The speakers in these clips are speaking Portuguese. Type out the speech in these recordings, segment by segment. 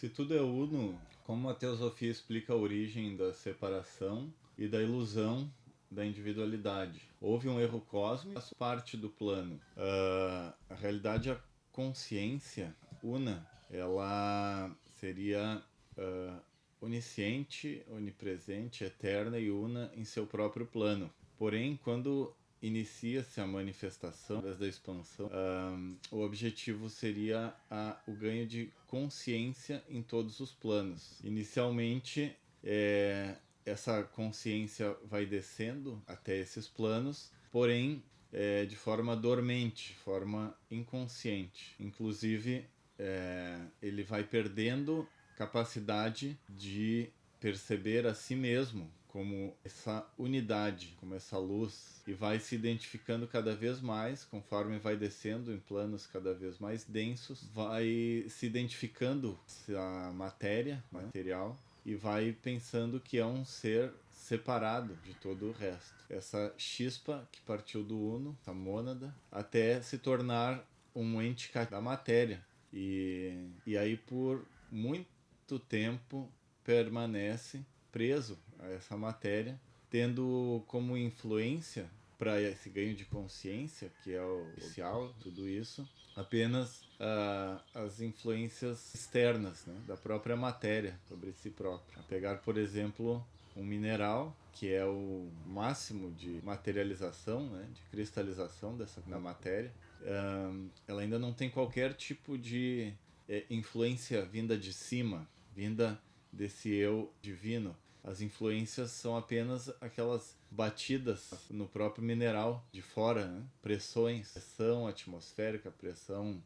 Se tudo é uno, como a teosofia explica a origem da separação e da ilusão da individualidade? Houve um erro cósmico, faz parte do plano. A realidade, a consciência una, ela seria onisciente, onipresente, eterna e una em seu próprio plano. Porém, quando inicia-se a manifestação através da expansão, o objetivo seria o ganho de consciência em todos os planos. Inicialmente, essa consciência vai descendo até esses planos, porém de forma dormente, forma inconsciente. Inclusive, ele vai perdendo capacidade de perceber a si mesmo como essa unidade, como essa luz, e vai se identificando cada vez mais, conforme vai descendo em planos cada vez mais densos, vai se identificando a matéria, material, e vai pensando que é um ser separado de todo o resto. Essa chispa que partiu do uno, essa mônada, até se tornar um ente da matéria. E aí por muito tempo permanece preso a essa matéria, tendo como influência para esse ganho de consciência, que é o inicial, tudo isso, apenas as influências externas, né, da própria matéria sobre si própria. A pegar, por exemplo, um mineral, que é o máximo de materialização, né, de cristalização da matéria, ela ainda não tem qualquer tipo de influência vinda de cima, vinda desse eu divino. As influências são apenas aquelas batidas no próprio mineral de fora, né? Pressões, pressão atmosférica, pressão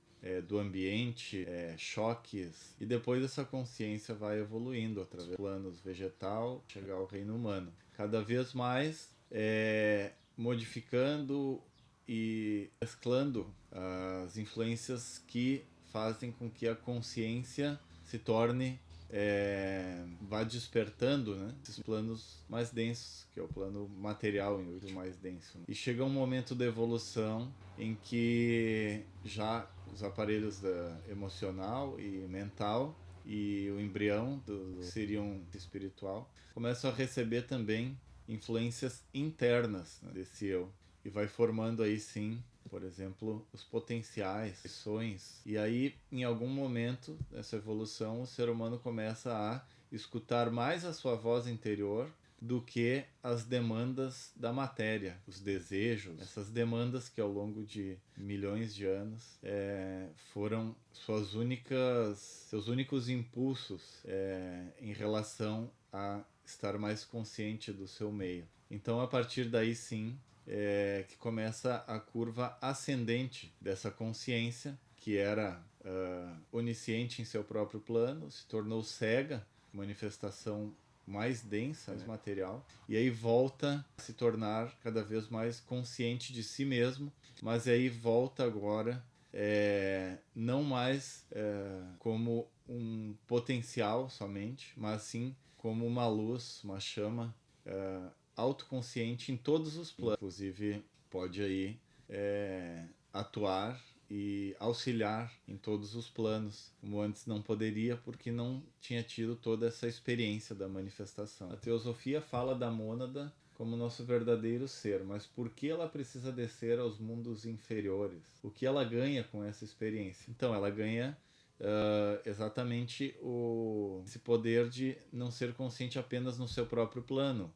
do ambiente, choques, e depois essa consciência vai evoluindo através dos planos vegetal, chegar ao reino humano. Cada vez mais modificando e mesclando as influências que fazem com que a consciência se torne vá despertando, né, esses planos mais densos, que é o plano material em o mais denso. E chega um momento da evolução em que já os aparelhos emocional e mental e o embrião do seriam espiritual começam a receber também influências internas, né, desse eu, e vai formando aí sim, por exemplo, os potenciais, ações. E aí, em algum momento dessa evolução, o ser humano começa a escutar mais a sua voz interior do que as demandas da matéria, os desejos, essas demandas que ao longo de milhões de anos foram seus únicos impulsos em relação a estar mais consciente do seu meio. Então, a partir daí sim, que começa a curva ascendente dessa consciência, que era onisciente em seu próprio plano, se tornou cega, manifestação mais densa, mais material, e aí volta a se tornar cada vez mais consciente de si mesmo, mas aí volta agora não mais como um potencial somente, mas sim como uma luz, uma chama autoconsciente em todos os planos. Inclusive pode aí atuar e auxiliar em todos os planos, como antes não poderia porque não tinha tido toda essa experiência da manifestação. A teosofia fala da mônada como nosso verdadeiro ser, mas por que ela precisa descer aos mundos inferiores? O que ela ganha com essa experiência? Então, ela ganha exatamente esse poder de não ser consciente apenas no seu próprio plano,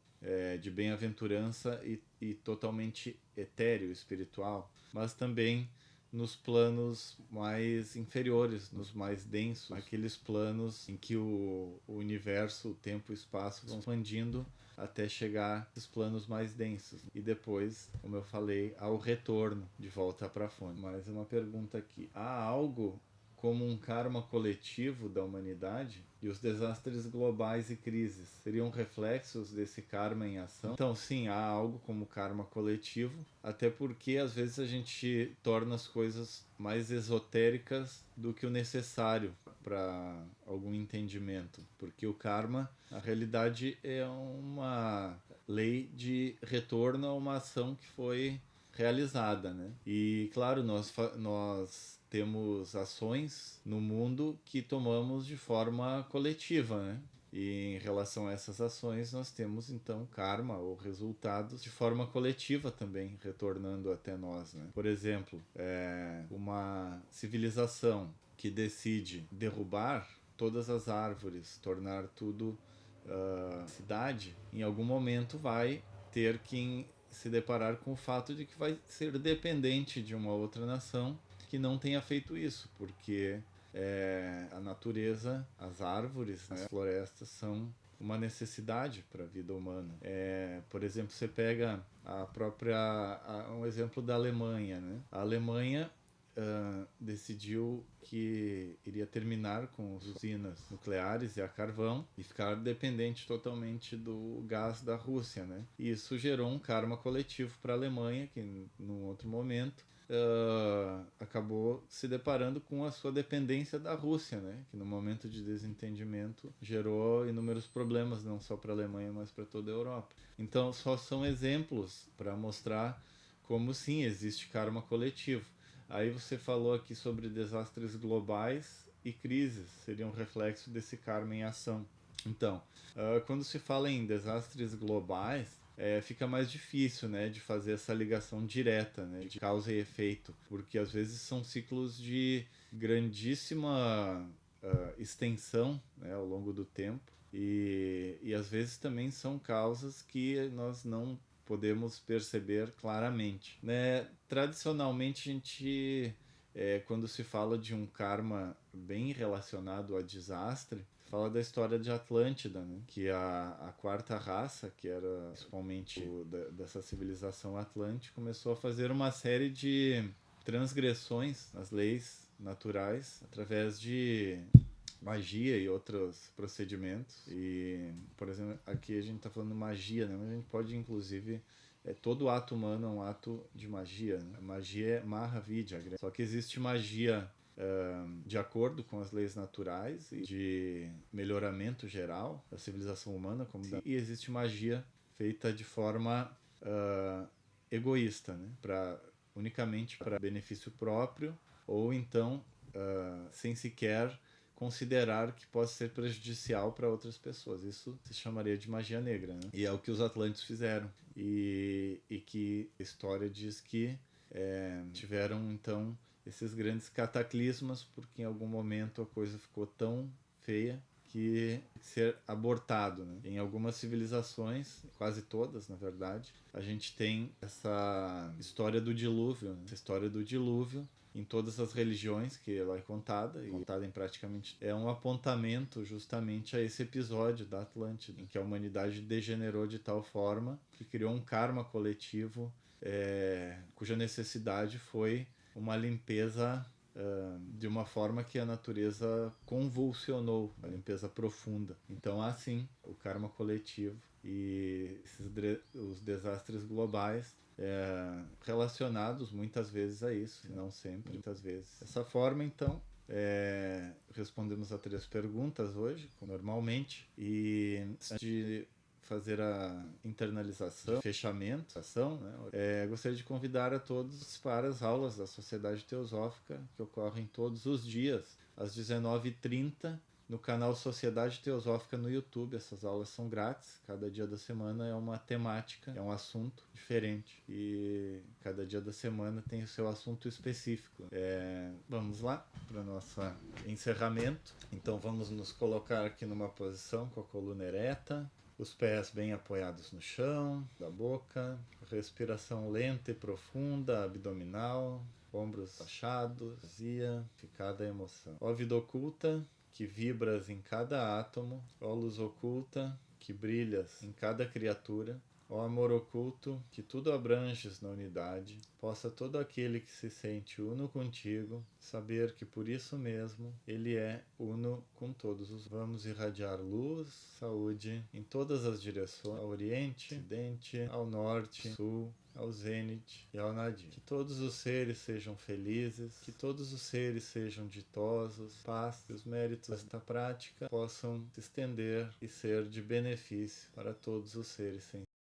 de bem-aventurança e totalmente etéreo, espiritual, mas também nos planos mais inferiores, nos mais densos, aqueles planos em que o universo, o tempo e o espaço vão expandindo até chegar aos planos mais densos. E depois, como eu falei, ao retorno de volta para a fonte. Mais uma pergunta aqui. Há algo como um karma coletivo da humanidade? E os desastres globais e crises seriam reflexos desse karma em ação? Então, sim, há algo como karma coletivo, até porque às vezes a gente torna as coisas mais esotéricas do que o necessário para algum entendimento, porque o karma, na realidade, é uma lei de retorno a uma ação que foi realizada, né? E claro, nós temos ações no mundo que tomamos de forma coletiva, né? E em relação a essas ações, nós temos então karma ou resultados de forma coletiva também, retornando até nós, né? Por exemplo, uma civilização que decide derrubar todas as árvores, tornar tudo cidade, em algum momento vai ter que se deparar com o fato de que vai ser dependente de uma outra nação que não tenha feito isso, porque a natureza, as árvores, né, as florestas são uma necessidade para a vida humana. Por exemplo, você pega um exemplo da Alemanha, né? A Alemanha decidiu que iria terminar com as usinas nucleares e a carvão e ficar dependente totalmente do gás da Rússia, né? E isso gerou um karma coletivo para a Alemanha, que num outro momento acabou se deparando com a sua dependência da Rússia, né? Que no momento de desentendimento gerou inúmeros problemas, não só para a Alemanha, mas para toda a Europa. Então, só são exemplos para mostrar como sim existe karma coletivo. Aí você falou aqui sobre desastres globais e crises, seria um reflexo desse karma em ação. Então, quando se fala em desastres globais, fica mais difícil, né, de fazer essa ligação direta, né, de causa e efeito, porque às vezes são ciclos de grandíssima extensão, né, ao longo do tempo, e às vezes também são causas que nós não podemos perceber claramente, né? Tradicionalmente a gente, quando se fala de um karma bem relacionado a desastre, fala da história de Atlântida, né? Que a quarta raça, que era principalmente dessa civilização atlântica, começou a fazer uma série de transgressões nas leis naturais através de magia e outros procedimentos. E, por exemplo, aqui a gente está falando de magia, né? Mas a gente pode, inclusive, todo ato humano é um ato de magia, né? A magia é Mahavidya. Só que existe magia de acordo com as leis naturais e de melhoramento geral da civilização humana, e existe magia feita de forma egoísta, né? Unicamente para benefício próprio, ou então sem sequer considerar que possa ser prejudicial para outras pessoas. Isso se chamaria de magia negra, né? E é o que os Atlantes fizeram. E que a história diz que tiveram, então, esses grandes cataclismas, porque em algum momento a coisa ficou tão feia que ser abortado, né? Em algumas civilizações, quase todas, na verdade, a gente tem essa história do dilúvio, né? Essa história do dilúvio em todas as religiões que ela é contada, e contada em praticamente é um apontamento justamente a esse episódio da Atlântida, em que a humanidade degenerou de tal forma que criou um karma coletivo cuja necessidade foi uma limpeza de uma forma que a natureza convulsionou, a limpeza profunda. Então há sim o karma coletivo e os desastres globais relacionados muitas vezes a isso, não sempre, muitas vezes. Dessa forma, então, respondemos a 3 perguntas hoje, normalmente, e antes de fazer a internalização, fechamento, né? Gostaria de convidar a todos para as aulas da Sociedade Teosófica, que ocorrem todos os dias, às 19h30, no canal Sociedade Teosófica no YouTube. Essas aulas são grátis, cada dia da semana é uma temática, é um assunto diferente, e cada dia da semana tem o seu assunto específico. Vamos lá para o nosso encerramento. Então vamos nos colocar aqui numa posição com a coluna ereta, os pés bem apoiados no chão, da boca, respiração lenta e profunda, abdominal, ombros baixados, vazia, ficada a emoção. Ó vida oculta, que vibras em cada átomo, ó luz oculta, que brilhas em cada criatura, ó amor oculto, que tudo abranges na unidade, possa todo aquele que se sente uno contigo saber que por isso mesmo ele é uno com todos os. Vamos irradiar luz, saúde em todas as direções, ao oriente, ocidente, ao norte, sul, ao zênite e ao nadir. Que todos os seres sejam felizes, que todos os seres sejam ditosos, paz, que os méritos desta prática possam se estender e ser de benefício para todos os seres sem